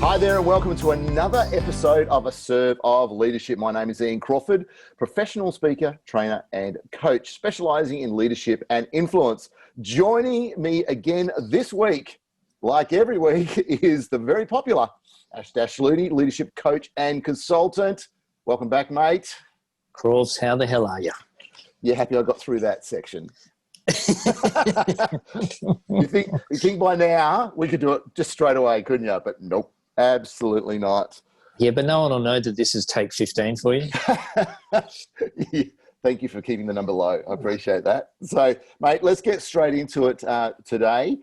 Hi there and welcome to another episode of A Serve of Leadership. My name is Ian Crawford, professional speaker, trainer and coach specialising in leadership and influence. Joining me again this week, like every week, is the very popular Ash Dashludi, leadership coach and consultant. Welcome back, mate. Crawls, how the hell are you? You happy I got through that section? You think by now we could do it just straight away, couldn't you? But nope. Absolutely not. Yeah, but no one will know that this is take 15 for you. Yeah, thank you for keeping the number low. I appreciate that. So, mate, let's get straight into it today.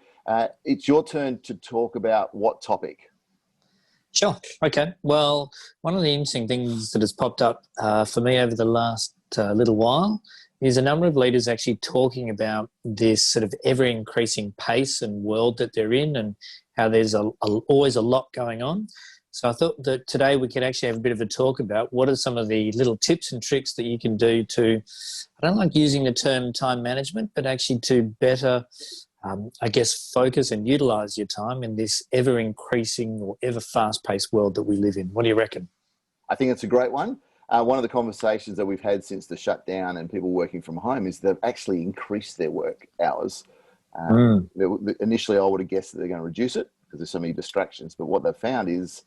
It's your turn to talk about what topic? Sure. Okay. Well, one of the interesting things that has popped up for me over the last little while is a number of leaders actually talking about this sort of ever-increasing pace and world that they're in and how there's always a lot going on. So I thought that today we could actually have a bit of a talk about what are some of the little tips and tricks that you can do to, I don't like using the term time management, but actually to better, focus and utilise your time in this ever-increasing or ever fast-paced world that we live in. What do you reckon? I think it's a great one. One of the conversations that we've had since the shutdown and people working from home is they've actually increased their work hours. Initially, I would have guessed that they're going to reduce it because there's so many distractions. But what they've found is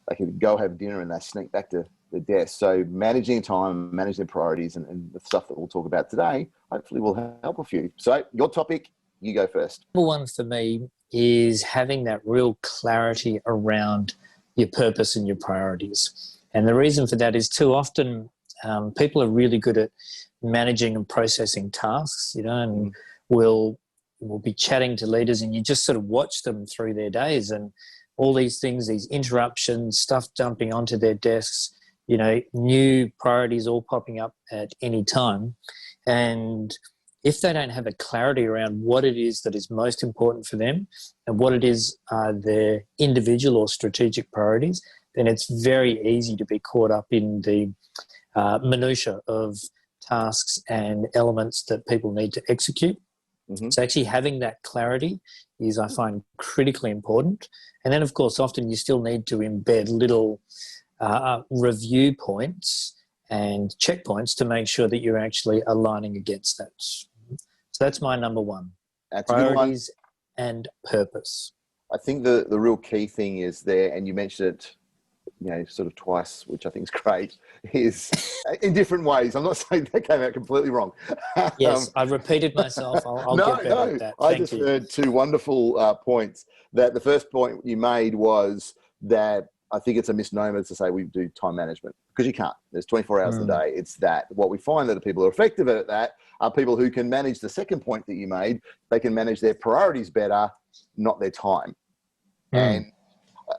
they can go have dinner and they sneak back to the desk. So managing time, managing their priorities and the stuff that we'll talk about today, hopefully will help a few. So your topic, you go first. Number one for me is having that real clarity around your purpose and your priorities. And the reason for that is too often people are really good at managing and processing tasks, and we'll be chatting to leaders and you just sort of watch them through their days and all these things, these interruptions, stuff jumping onto their desks, new priorities all popping up at any time. And if they don't have a clarity around what it is that is most important for them and what it is their individual or strategic priorities, then it's very easy to be caught up in the minutiae of tasks and elements that people need to execute. Mm-hmm. So actually having that clarity is, I find, critically important. And then, of course, often you still need to embed little review points and checkpoints to make sure that you're actually aligning against that. So that's my number one. That's priorities and purpose. I think the real key thing is there, and you mentioned it sort of twice, which I think is great, is in different ways. I'm not saying that came out completely wrong. Yes, I repeated myself. I'll get better at that. Thank you. Heard two wonderful points. That the first point you made was that I think it's a misnomer to say we do time management because you can't. There's 24 hours a day. It's that. What we find that the people who are effective at that are people who can manage the second point that you made. They can manage their priorities better, not their time. And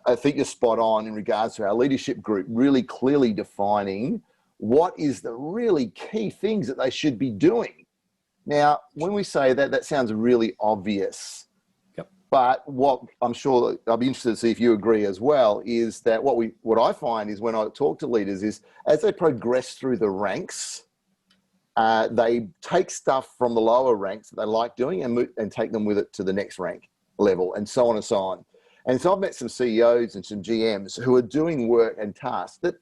I think you're spot on in regards to our leadership group really clearly defining what is the really key things that they should be doing. Now, when we say that, that sounds really obvious. Yep. But what I'm sure I'll be interested to see if you agree as well is that what I find is when I talk to leaders is as they progress through the ranks, they take stuff from the lower ranks that they like doing and take them with it to the next rank level and so on and so on. And so I've met some CEOs and some GMs who are doing work and tasks that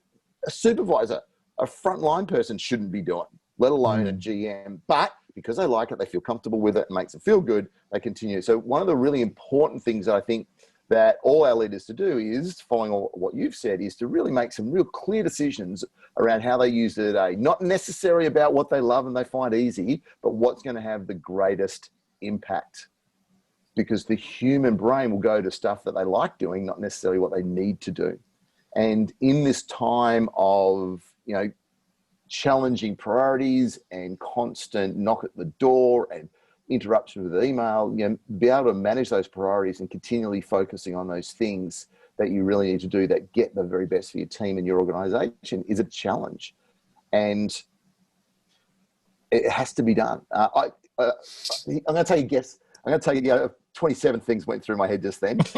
a supervisor, a frontline person shouldn't be doing, let alone a GM. But because they like it, they feel comfortable with it, and makes them feel good, they continue. So one of the really important things that I think that all our leaders to do is, following what you've said, is to really make some real clear decisions around how they use their day. Not necessarily about what they love and they find easy, but what's going to have the greatest impact. Because the human brain will go to stuff that they like doing, not necessarily what they need to do. And in this time of, challenging priorities and constant knock at the door and interruption with email, be able to manage those priorities and continually focusing on those things that you really need to do that get the very best for your team and your organization is a challenge. And it has to be done. I'm going to tell you, 27 things went through my head just then. So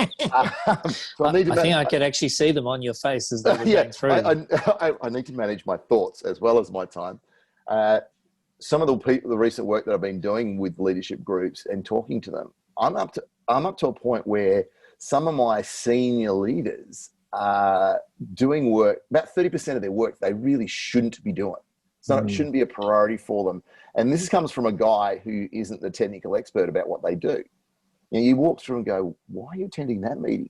I think I could actually see them on your face as they were going through. I need to manage my thoughts as well as my time. Some of the recent work that I've been doing with leadership groups and talking to them, I'm up to a point where some of my senior leaders doing work, about 30% of their work they really shouldn't be doing. So it shouldn't be a priority for them. And this comes from a guy who isn't the technical expert about what they do. You walk through and go, why are you attending that meeting?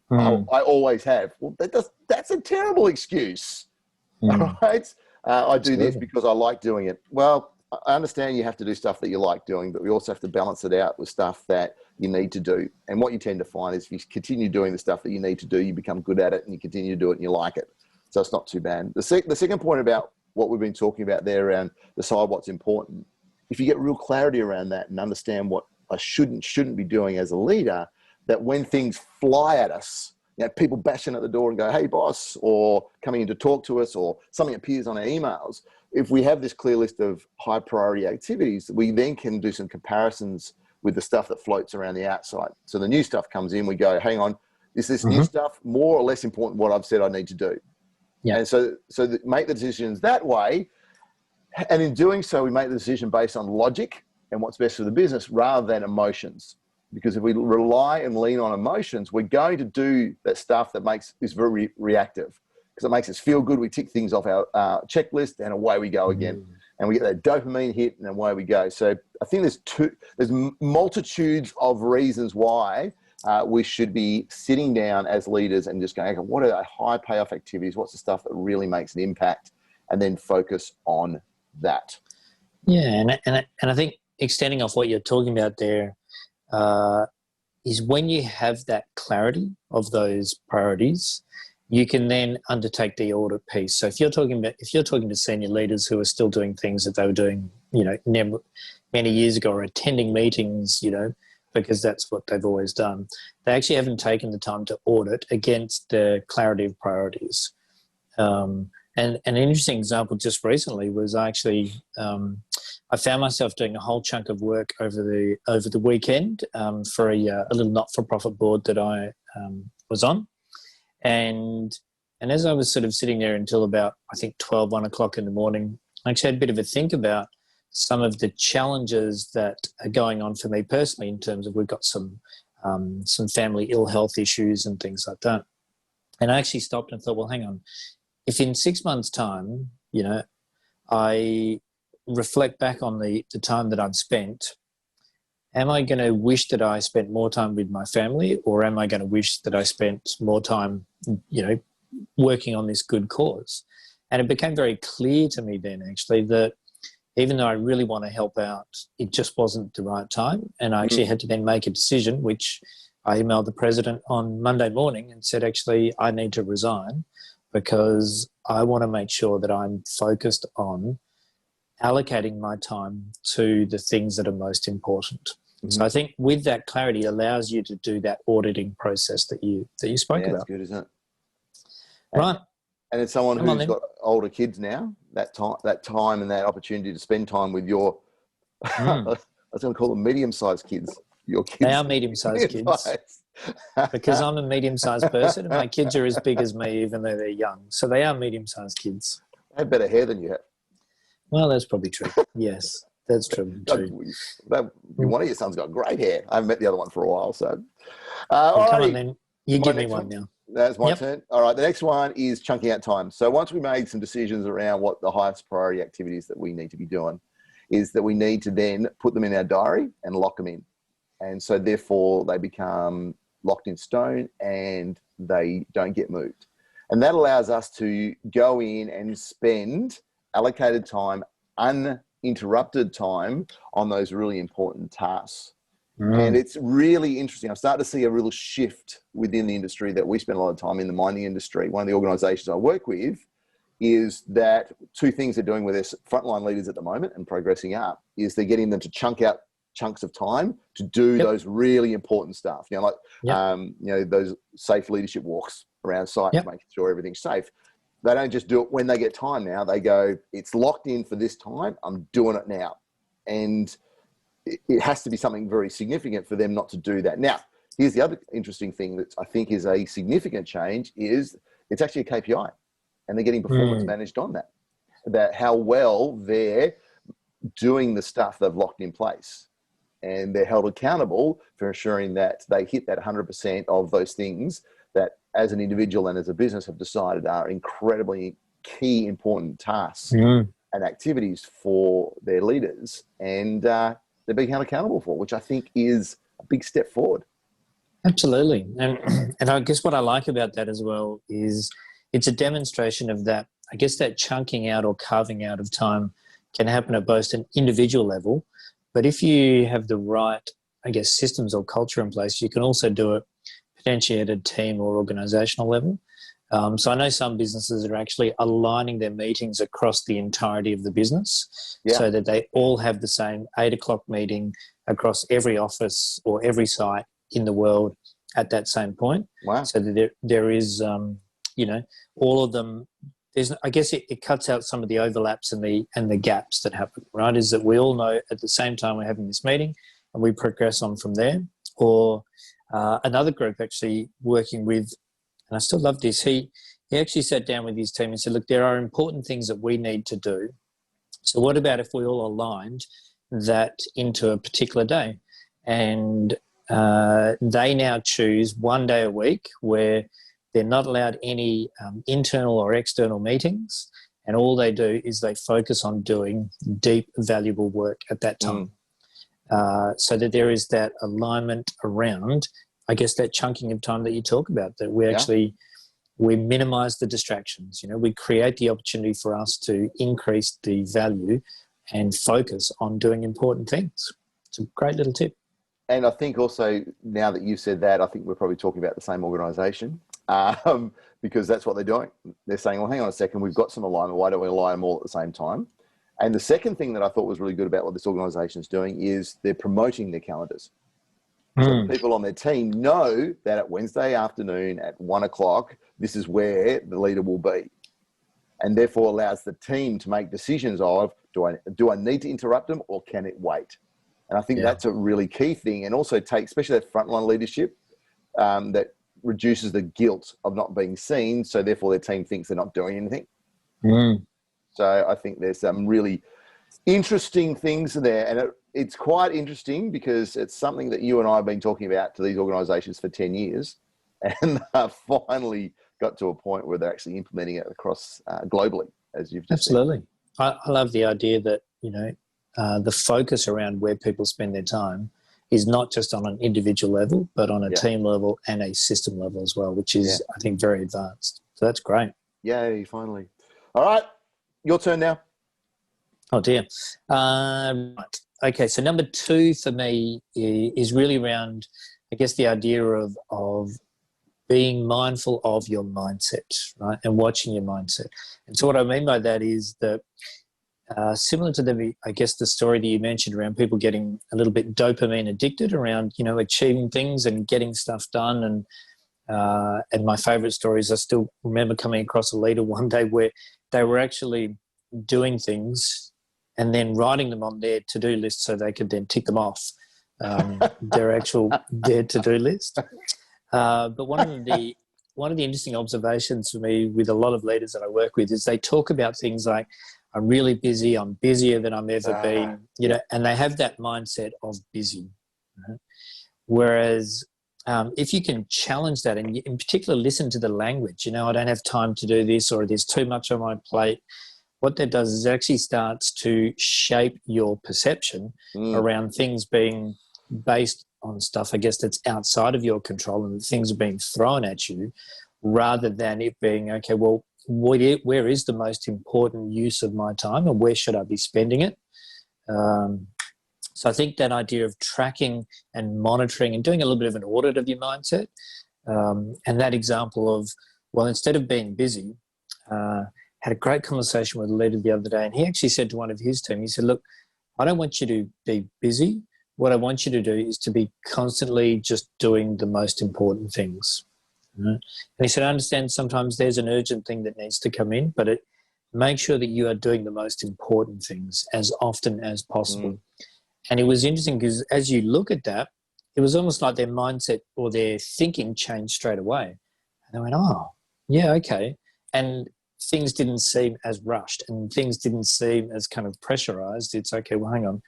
Oh, I always have. Well, that's a terrible excuse. All right. I do this because I like doing it. Well, I understand you have to do stuff that you like doing, but we also have to balance it out with stuff that you need to do. And what you tend to find is if you continue doing the stuff that you need to do, you become good at it and you continue to do it and you like it. So it's not too bad. The second point about what we've been talking about there around decide what's important, if you get real clarity around that and understand what I shouldn't be doing as a leader, that when things fly at us, people bashing at the door and go, hey, boss, or coming in to talk to us, or something appears on our emails. If we have this clear list of high priority activities, we then can do some comparisons with the stuff that floats around the outside. So the new stuff comes in, we go, hang on, is this new stuff more or less important what I've said I need to do? Yeah. And so make the decisions that way. And in doing so, we make the decision based on logic and what's best for the business rather than emotions. Because if we rely and lean on emotions, we're going to do that stuff that makes us very reactive because it makes us feel good. We tick things off our checklist and away we go again. And we get that dopamine hit and away we go. So I think there's multitudes of reasons why we should be sitting down as leaders and just going, okay, what are the high payoff activities? What's the stuff that really makes an impact? And then focus on that. Yeah, and I think extending off what you're talking about there, is when you have that clarity of those priorities, you can then undertake the audit piece. So if you're talking to senior leaders who are still doing things that they were doing, many years ago, or attending meetings, because that's what they've always done, they actually haven't taken the time to audit against the clarity of priorities. And an interesting example just recently was I found myself doing a whole chunk of work over the weekend for a little not-for-profit board that I was on. And as I was sort of sitting there until about, I think, 1 o'clock in the morning, I actually had a bit of a think about some of the challenges that are going on for me personally in terms of we've got some family ill health issues and things like that. And I actually stopped and thought, well, hang on. If in 6 months' time, I reflect back on the time that I've spent, am I going to wish that I spent more time with my family, or am I going to wish that I spent more time, working on this good cause? And it became very clear to me then, actually, that even though I really want to help out, it just wasn't the right time. And I actually had to then make a decision, which I emailed the president on Monday morning and said, actually, I need to resign because I want to make sure that I'm focused on allocating my time to the things that are most important. So I think with that clarity, it allows you to do that auditing process that you spoke about. That's good, isn't it? Right. And as someone who's got older kids now, that time and that opportunity to spend time with your, I was going to call them medium-sized kids. Your kids. They are medium-sized kids. Because I'm a medium-sized person and my kids are as big as me, even though they're young. So they are medium-sized kids. They have better hair than you have. Well, that's probably true. Yes, that's true. One of your sons got great hair. I haven't met the other one for a while. So, well, come on then. You give me one now. That's my turn. All right. The next one is chunking out time. So once we made some decisions around what the highest priority activities that we need to be doing, is that we need to then put them in our diary and lock them in. And so therefore they become locked in stone and they don't get moved. And that allows us to go in and spend allocated time, uninterrupted time on those really important tasks. And it's really interesting. I'm starting to see a real shift within the industry that we spend a lot of time in the mining industry. One of the organizations I work with is that two things they're doing with their frontline leaders at the moment and progressing up is they're getting them to chunk out chunks of time to do those really important stuff. Those safe leadership walks around site, making sure everything's safe. They don't just do it when they get time now. They go, it's locked in for this time. I'm doing it now. And it has to be something very significant for them not to do that. Now, here's the other interesting thing that I think is a significant change is it's actually a KPI and they're getting performance managed on that, about how well they're doing the stuff they've locked in place. And they're held accountable for ensuring that they hit that 100% of those things that as an individual and as a business have decided are incredibly key, important tasks Mm. and activities for their leaders, and they're being held accountable for, which I think is a big step forward. Absolutely. And I guess what I like about that as well is it's a demonstration of that, I guess that chunking out or carving out of time can happen at both an individual level, but if you have the right, I guess, systems or culture in place, you can also do it potentially at a team or organizational level. So I know some businesses are actually aligning their meetings across the entirety of the business so that they all have the same 8 o'clock meeting across every office or every site in the world at that same point. Wow. So that there is, all of them. I guess it cuts out some of the overlaps and the gaps that happen, right? Is that we all know at the same time we're having this meeting and we progress on from there. Or another group actually working with, and I still love this, he actually sat down with his team and said, look, there are important things that we need to do. So what about if we all aligned that into a particular day? And they now choose one day a week where they're not allowed any internal or external meetings, and all they do is they focus on doing deep, valuable work at that time. So that there is that alignment around, I guess, that chunking of time that you talk about, that we minimize the distractions. We create the opportunity for us to increase the value and focus on doing important things. It's a great little tip. And I think also, now that you've said that, I think we're probably talking about the same organisation, because that's what they're doing. They're saying, well, hang on a second, we've got some alignment. Why don't we align them all at the same time? And the second thing that I thought was really good about what this organisation is doing is they're promoting their calendars. So the people on their team know that at Wednesday afternoon at 1 o'clock, this is where the leader will be. And therefore allows the team to make decisions of, do I need to interrupt them or can it wait? And I think that's a really key thing. And also especially that frontline leadership, that reduces the guilt of not being seen. So therefore their team thinks they're not doing anything. So I think there's some really interesting things there. And it's quite interesting because it's something that you and I have been talking about to these organizations for 10 years and finally got to a point where they're actually implementing it across globally, as you've just Absolutely. I love the idea that, the focus around where people spend their time is not just on an individual level, but on a team level and a system level as well, which is, I think, very advanced. So that's great. Yay, finally. All right, your turn now. Oh, dear. Right. Okay, so number 2 for me is really around, I guess, the idea of being mindful of your mindset, right, and watching your mindset. And so what I mean by that is that similar to the story that you mentioned around people getting a little bit dopamine addicted around, achieving things and getting stuff done. And my favorite stories, I still remember coming across a leader one day where they were actually doing things and then writing them on their to-do list so they could then tick them off their to-do list. But one of the interesting observations for me with a lot of leaders that I work with is they talk about things like, I'm really busy, I'm busier than I've ever been, and they have that mindset of busy. Right? Whereas if you can challenge that and in particular listen to the language, I don't have time to do this, or there's too much on my plate, what that does is it actually starts to shape your perception around things being based on stuff, I guess, that's outside of your control and things are being thrown at you, rather than it being, okay, well, where is the most important use of my time and where should I be spending it? So I think that idea of tracking and monitoring and doing a little bit of an audit of your mindset, and that example of, well, instead of being busy, had a great conversation with a leader the other day, and he actually said to one of his team, he said, look, I don't want you to be busy. What I want you to do is to be constantly just doing the most important things. And he said, I understand sometimes there's an urgent thing that needs to come in, but make sure that you are doing the most important things as often as possible. And it was interesting because as you look at that, it was almost like their mindset or their thinking changed straight away. And they went, oh, yeah, okay. And things didn't seem as rushed and things didn't seem as kind of pressurized. It's okay, well, hang on.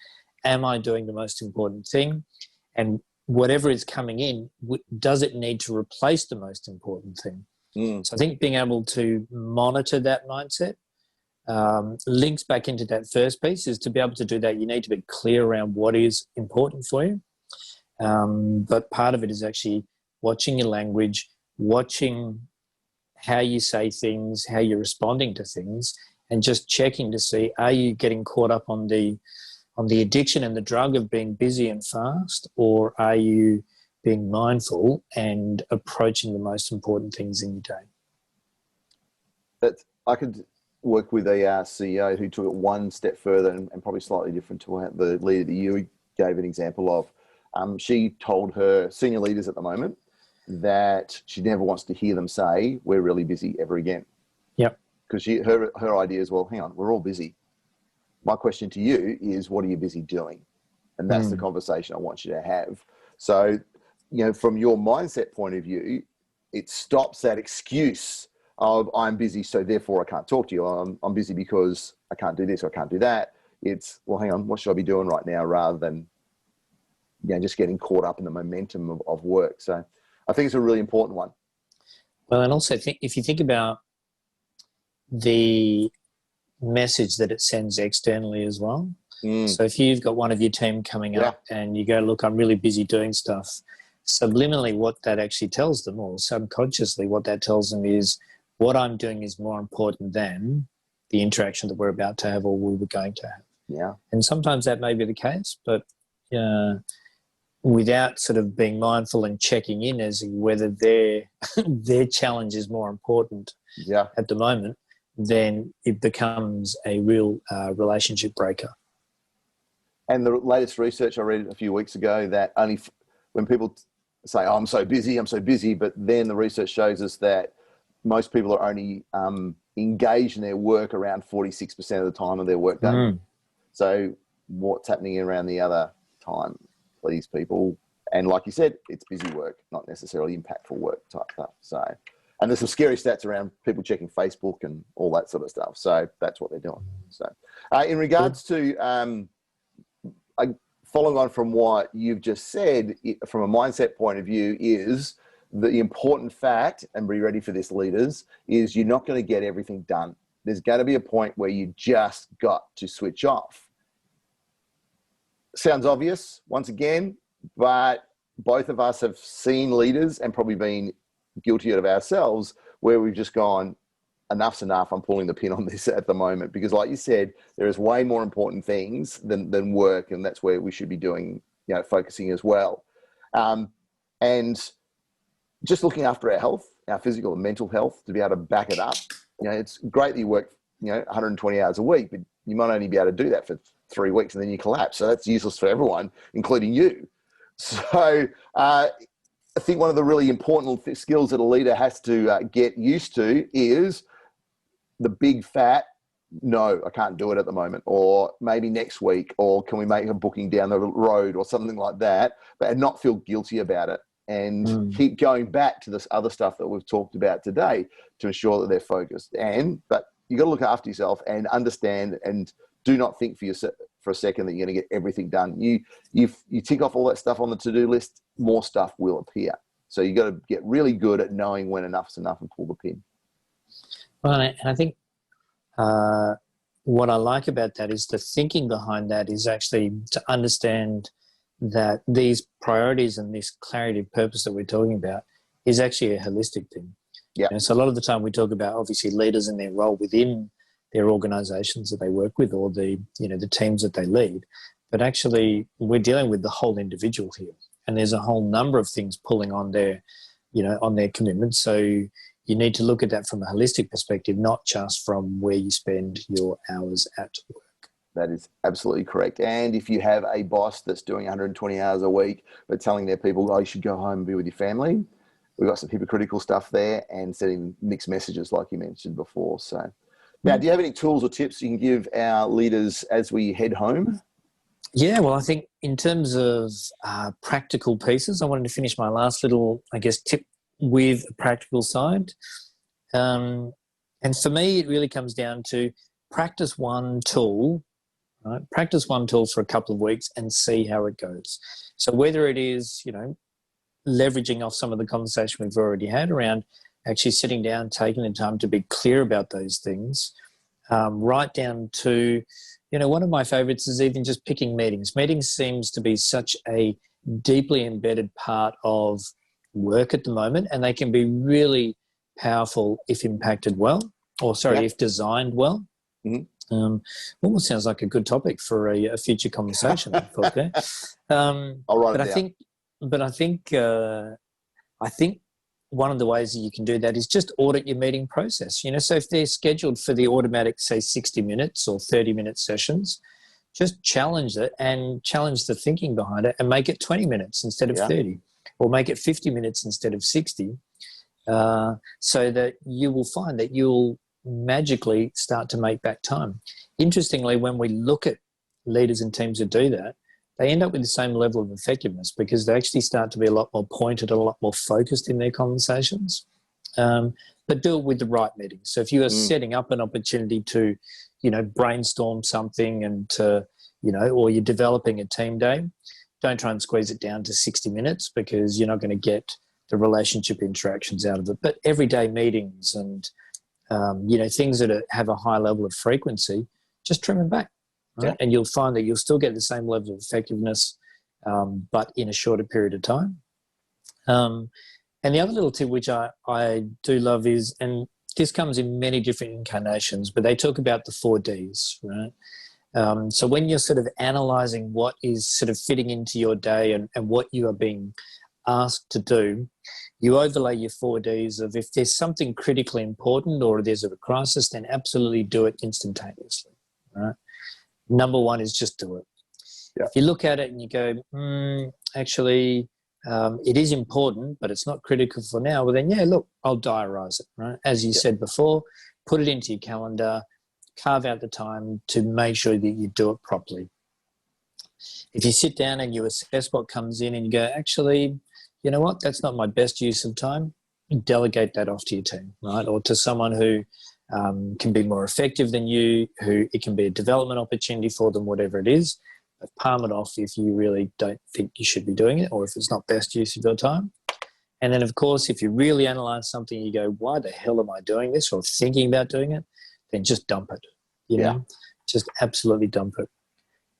Am I doing the most important thing? And whatever is coming in, does it need to replace the most important thing? So I think being able to monitor that mindset links back into that first piece. Is to be able to do that, you need to be clear around what is important for you. But part of it is actually watching your language, watching how you say things, how you're responding to things, and just checking to see, are you getting caught up on the addiction and the drug of being busy and fast, or are you being mindful and approaching the most important things in your day? That I could work with a CEO who took it one step further and probably slightly different to the leader that you gave an example of. She told her senior leaders at the moment that she never wants to hear them say, "We're really busy," ever again. Yep. Because her idea is, well, hang on, we're all busy. My question to you is, what are you busy doing? And that's the conversation I want you to have. So, from your mindset point of view, it stops that excuse of I'm busy, so therefore I can't talk to you. I'm busy because I can't do this or I can't do that. It's, well, hang on, what should I be doing right now, rather than just getting caught up in the momentum of work. So I think it's a really important one. Well, and also if you think about the message that it sends externally as well. So if you've got one of your team coming up and you go, look, I'm really busy doing stuff, subliminally what that actually tells them, or subconsciously what that tells them, is what I'm doing is more important than the interaction that we're about to have or we were going to have. Yeah. And sometimes that may be the case, but without sort of being mindful and checking in as whether their challenge is more important at the moment, then it becomes a real relationship breaker. And the latest research I read a few weeks ago, that only when people say, oh, I'm so busy, but then the research shows us that most people are only engaged in their work around 46% of the time of their work day. So what's happening around the other time for these people? And like you said, it's busy work, not necessarily impactful work type stuff. So, and there's some scary stats around people checking Facebook and all that sort of stuff. So that's what they're doing. So in regards to following on from what you've just said, from a mindset point of view, is the important fact, and be ready for this, leaders, is you're not going to get everything done. There's going to be a point where you just got to switch off. Sounds obvious, once again, but both of us have seen leaders, and probably been guilty of ourselves, where we've just gone, enough's enough, I'm pulling the pin on this at the moment. Because like you said, there is way more important things than work, and that's where we should be doing, focusing as well. And just looking after our health, our physical and mental health, to be able to back it up. It's great that you work, 120 hours a week, but you might only be able to do that for 3 weeks and then you collapse. So that's useless for everyone, including you. So I think one of the really important skills that a leader has to get used to is the big fat, no, I can't do it at the moment, or maybe next week, or can we make a booking down the road, or something like that, but not feel guilty about it. And keep going back to this other stuff that we've talked about today to ensure that they're focused. But you got to look after yourself and understand, and do not think for a second that you're going to get everything done. You tick off all that stuff on the to-do list, more stuff will appear. So you got to get really good at knowing when enough's enough and pull the pin. Well, and I think what I like about that is the thinking behind that is actually to understand that these priorities and this clarity of purpose that we're talking about is actually a holistic thing. Yeah. So a lot of the time we talk about, obviously, leaders and their role within their organisations that they work with, or the teams that they lead, but actually we're dealing with the whole individual here, and there's a whole number of things pulling on their commitments. So you need to look at that from a holistic perspective, not just from where you spend your hours at work. That is absolutely correct. And if you have a boss that's doing 120 hours a week, but telling their people, oh, you should go home and be with your family, we've got some hypocritical stuff there, and sending mixed messages like you mentioned before. So now, do you have any tools or tips you can give our leaders as we head home? Yeah, well, I think in terms of practical pieces, I wanted to finish my last little, tip with a practical side. And for me, it really comes down to practice one tool Right? Practice one tool for a couple of weeks and see how it goes. So whether it is, leveraging off some of the conversation we've already had around actually sitting down, taking the time to be clear about those things, right down to, one of my favorites is even just picking meetings. Meetings seems to be such a deeply embedded part of work at the moment, and they can be really powerful if impacted well, if designed well. Mm-hmm. Almost sounds like a good topic for a future conversation. I thought there. I'll write it down. I think one of the ways that you can do that is just audit your meeting process. So if they're scheduled for the automatic, say 60 minutes or 30-minute sessions, just challenge it and challenge the thinking behind it and make it 20 minutes instead of 30, or make it 50 minutes instead of 60, so that you will find that you'll magically start to make back time. Interestingly, when we look at leaders and teams that do that, they end up with the same level of effectiveness because they actually start to be a lot more pointed, a lot more focused in their conversations, but do it with the right meeting. So if you are setting up an opportunity to, brainstorm something and to, or you're developing a team day, don't try and squeeze it down to 60 minutes because you're not going to get the relationship interactions out of it. But everyday meetings and, things that have a high level of frequency, just trim them back. Right? And you'll find that you'll still get the same level of effectiveness, but in a shorter period of time. And the other little tip, which I do love is, and this comes in many different incarnations, but they talk about the 4 Ds, right? So when you're sort of analysing what is sort of fitting into your day and what you are being asked to do, you overlay your 4 Ds of if there's something critically important or there's a crisis, then absolutely do it instantaneously, right? Number one is just do it. Yeah. If you look at it and you go, actually, it is important, but it's not critical for now, well then, look, I'll diarise it, right? As you said before, put it into your calendar, carve out the time to make sure that you do it properly. If you sit down and you assess what comes in and you go, actually, you know what, that's not my best use of time, delegate that off to your team, right? Or to someone who can be more effective than you, who it can be a development opportunity for them, whatever it is, but palm it off if you really don't think you should be doing it or if it's not best use of your time. And then, of course, if you really analyse something, you go, why the hell am I doing this or thinking about doing it, then just dump it, you know, just absolutely dump it.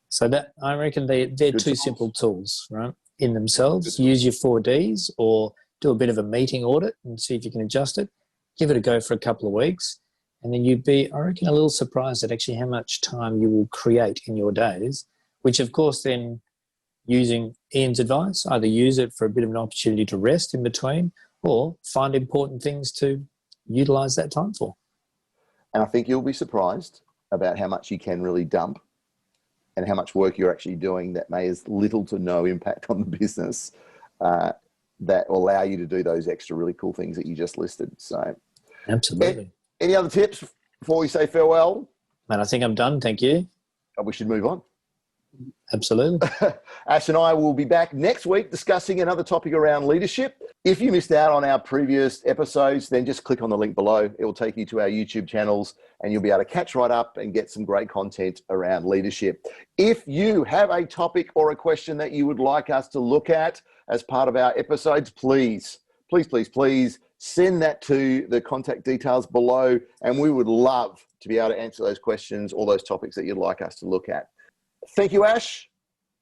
So that, I reckon they're two simple tools, right, in themselves. Use your 4 Ds or do a bit of a meeting audit and see if you can adjust it. Give it a go for a couple of weeks. And then you'd be, I reckon, a little surprised at actually how much time you will create in your days, which of course then, using Ian's advice, either use it for a bit of an opportunity to rest in between or find important things to utilise that time for. And I think you'll be surprised about how much you can really dump and how much work you're actually doing that may have little to no impact on the business, that will allow you to do those extra really cool things that you just listed. So, absolutely. Any other tips before we say farewell? Man, I think I'm done. Thank you. We should move on. Absolutely. Ash and I will be back next week discussing another topic around leadership. If you missed out on our previous episodes, then just click on the link below. It will take you to our YouTube channels and you'll be able to catch right up and get some great content around leadership. If you have a topic or a question that you would like us to look at as part of our episodes, please send that to the contact details below, and we would love to be able to answer those questions or those topics that you'd like us to look at. Thank you, Ash.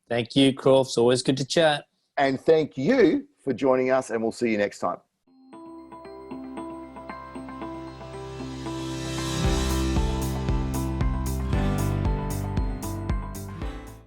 Thank you, Crofts. Always good to chat. And thank you for joining us, and we'll see you next time.